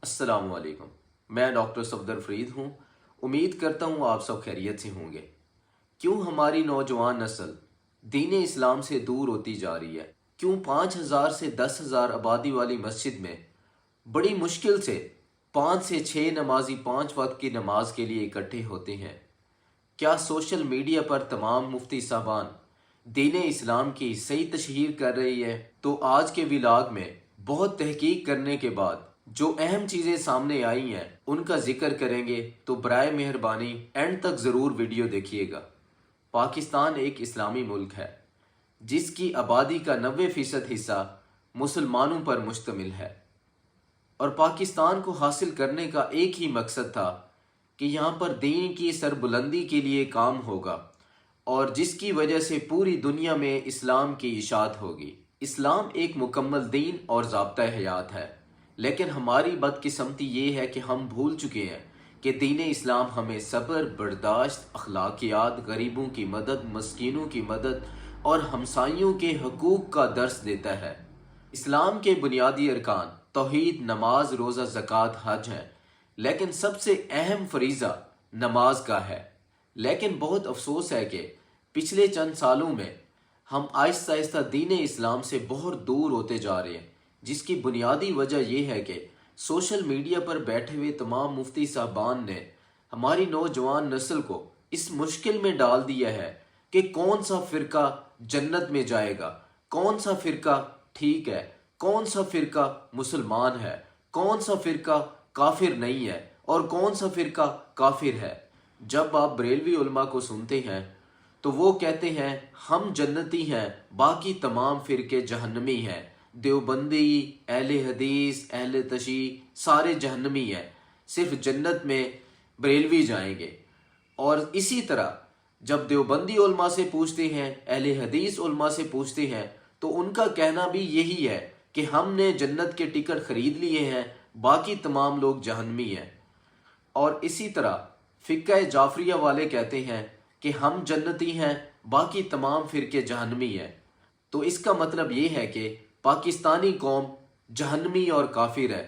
अस्सलाम वालेकुम। मैं डॉक्टर सफदर फरीद हूँ। उम्मीद करता हूँ आप सब खैरियत से होंगे। क्यों हमारी नौजवान नस्ल दीन इस्लाम से दूर होती जा रही है? क्यों 5,000 से 10,000 आबादी वाली मस्जिद में बड़ी मुश्किल से 5 से 6 नमाजी 5 वक्त की नमाज के लिए इकट्ठे होते हैं? क्या सोशल मीडिया पर तमाम मुफ्ती साहबान दीन इस्लाम की सही तशहीर कर रही है? तो आज के व्लॉग में बहुत तहकीक करने के बाद जो अहम चीज़ें सामने आई हैं उनका जिक्र करेंगे, तो बराए मेहरबानी एंड तक ज़रूर वीडियो देखिएगा। पाकिस्तान एक इस्लामी मुल्क है जिसकी आबादी का 90% हिस्सा मुसलमानों पर मुश्तमिल है, और पाकिस्तान को हासिल करने का एक ही मकसद था कि यहाँ पर दीन की सरबुलंदी के लिए काम होगा, और जिसकी वजह से पूरी दुनिया में इस्लाम की इशाअत होगी। इस्लाम एक मुकम्मल दीन और ज़ाब्ता हयात है, लेकिन हमारी बदकिस्मती ये है कि हम भूल चुके हैं कि दीन इस्लाम हमें सब्र, बर्दाश्त, अखलाकियात, गरीबों की मदद, मस्कीनों की मदद और हमसाइयों के हकूक़ का दर्स देता है। इस्लाम के बुनियादी अरकान तौहीद, नमाज, रोज़ा, ज़कात, हज हैं, लेकिन सबसे अहम फरीज़ा नमाज का है। लेकिन बहुत अफसोस है कि पिछले चंद सालों में हम आहिस्ता आहिस्ता दीन इस्लाम से बहुत दूर होते जा रहे हैं, जिसकी बुनियादी वजह यह है कि सोशल मीडिया पर बैठे हुए तमाम मुफ्ती साहबान ने हमारी नौजवान नस्ल को इस मुश्किल में डाल दिया है कि कौन सा फ़िरका जन्नत में जाएगा, कौन सा फ़िरका ठीक है, कौन सा फ़िरका मुसलमान है, कौन सा फ़िरका काफिर नहीं है और कौन सा फ़िरका काफिर है। जब आप बरेलवी उलमा को सुनते हैं तो वो कहते हैं हम जन्नती हैं, बाकी तमाम फ़िरके जहन्नमी हैं। देवबंदी, अहले हदीस, अहले तशी सारे जहन्नमी हैं, सिर्फ जन्नत में बरेलवी जाएंगे। और इसी तरह जब देवबंदी उलमा से पूछते हैं, अहले हदीस उलमा से पूछते हैं, तो उनका कहना भी यही है कि हमने जन्नत के टिकट खरीद लिए हैं, बाकी तमाम लोग जहन्नमी हैं। और इसी तरह फ़िक़्ह जाफरिया वाले कहते हैं कि हम जन्नती हैं, बाकी तमाम फ़िरके जहन्नमी हैं। तो इसका मतलब ये है कि पाकिस्तानी कौम जहन्नमी और काफिर है,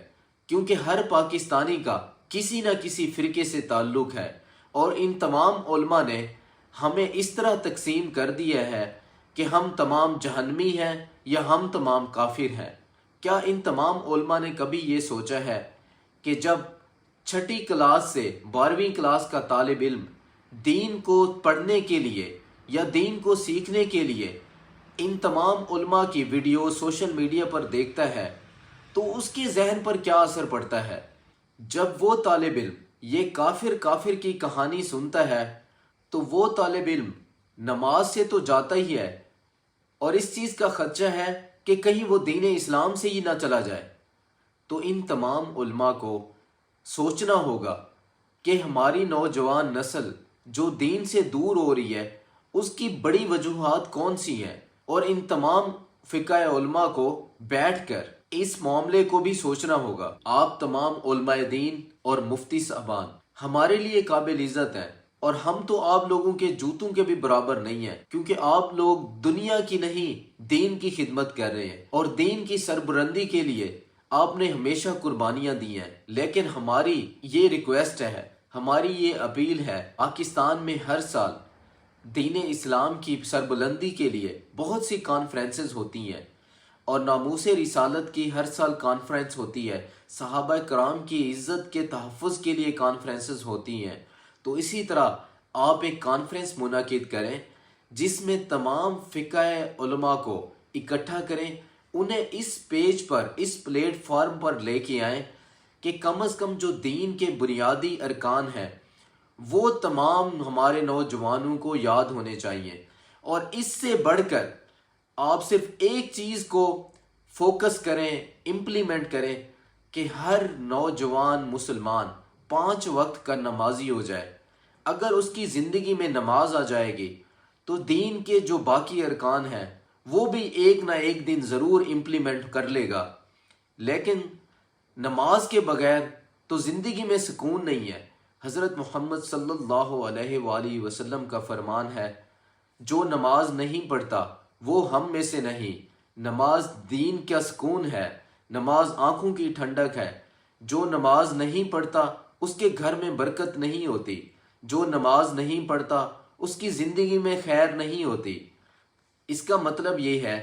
क्योंकि हर पाकिस्तानी का किसी न किसी फ़िरके से ताल्लुक़ है, और इन तमाम उलमा ने हमें इस तरह तकसीम कर दिया है कि हम तमाम जहन्नमी हैं या हम तमाम काफिर हैं। क्या इन तमाम उलमा ने कभी ये सोचा है कि जब 6ठी क्लास से 12वीं क्लास का तालिब इल्म दीन को पढ़ने के लिए या दीन को सीखने के लिए इन तमाम उलमा की वीडियो सोशल मीडिया पर देखता है, तो उसके जहन पर क्या असर पड़ता है? जब वो तालिब इल्म ये काफिर काफिर की कहानी सुनता है, तो वो तालिब इल्म नमाज से तो जाता ही है, और इस चीज़ का खदशा है कि कहीं वो दीन इस्लाम से ही ना चला जाए। तो इन तमाम उलमा को सोचना होगा कि हमारी नौजवान नस्ल जो दीन से दूर हो रही है उसकी बड़ी वजूहात कौन सी हैं, और इन तमाम फ़िक़्ह उलमा को बैठकर इस मामले को भी सोचना होगा। आप तमाम उलमाए दीन और मुफ्ती साहबान हमारे लिए काबिल इज़्ज़त हैं, और हम तो आप लोगों के जूतों के भी बराबर नहीं हैं, क्योंकि आप लोग दुनिया की नहीं दीन की खिदमत कर रहे हैं, और दीन की सरबुलंदी के लिए आपने हमेशा कुर्बानियां दी हैं। लेकिन हमारी ये रिक्वेस्ट है, हमारी ये अपील है, पाकिस्तान में हर साल दीन इस्लाम की सरबुलंदी के लिए बहुत सी कॉन्फ्रेंसेस होती हैं, और नामूसे रिसालत की हर साल कॉन्फ्रेंस होती है, सहाबा कराम की इज़्ज़त के तहफ़्फ़ुज़ के लिए कॉन्फ्रेंसेस होती हैं। तो इसी तरह आप एक कॉन्फ्रेंस मुनाकिद करें जिसमें तमाम फ़िक़्ह उलमा को इकट्ठा करें, उन्हें इस पेज पर, इस प्लेटफॉर्म पर लेके आएँ कि कम से कम जो दीन के बुनियादी अरकान हैं वो तमाम हमारे नौजवानों को याद होने चाहिए। और इससे बढ़कर आप सिर्फ एक चीज़ को फोकस करें, इम्प्लीमेंट करें कि हर नौजवान मुसलमान 5 वक्त का नमाजी हो जाए। अगर उसकी ज़िंदगी में नमाज आ जाएगी तो दीन के जो बाकी अरकान हैं वो भी एक ना एक दिन ज़रूर इम्प्लीमेंट कर लेगा। लेकिन नमाज के बगैर तो ज़िंदगी में सुकून नहीं है। हज़रत मोहम्मद सल्लल्लाहु अलैहि वसल्लम का फरमान है, जो नमाज नहीं पढ़ता वो हम में से नहीं। नमाज दीन का सुकून है, नमाज आँखों की ठंडक है। جو نماز نہیں پڑھتا اس کے گھر میں برکت نہیں ہوتی، جو نماز نہیں پڑھتا اس کی زندگی میں خیر نہیں ہوتی۔ اس کا مطلب یہ ہے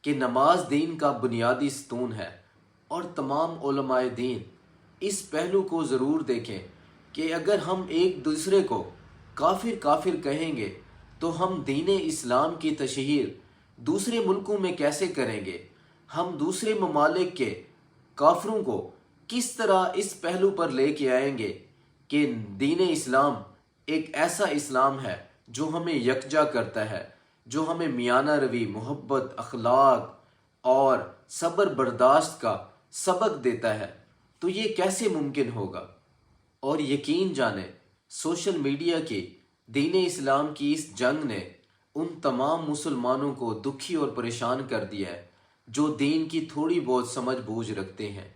کہ نماز دین کا بنیادی ستون ہے، اور تمام علماء دین اس پہلو کو ضرور دیکھیں کہ اگر ہم ایک دوسرے کو کافر کافر کہیں گے تو ہم دین اسلام کی تشہیر دوسرے ملکوں میں کیسے کریں گے؟ ہم دوسرے ممالک کے کافروں کو کس طرح اس پہلو پر لے کے آئیں گے کہ دین اسلام ایک ایسا اسلام ہے جو ہمیں یکجا کرتا ہے، جو ہمیں میانہ روی، محبت، اخلاق اور صبر برداشت کا سبق دیتا ہے؟ تو یہ کیسے ممکن ہوگا؟ اور یقین جانیں، سوشل میڈیا کی دین اسلام کی اس جنگ نے ان تمام مسلمانوں کو دکھی اور پریشان کر دیا ہے جو دین کی تھوڑی بہت سمجھ بوجھ رکھتے ہیں۔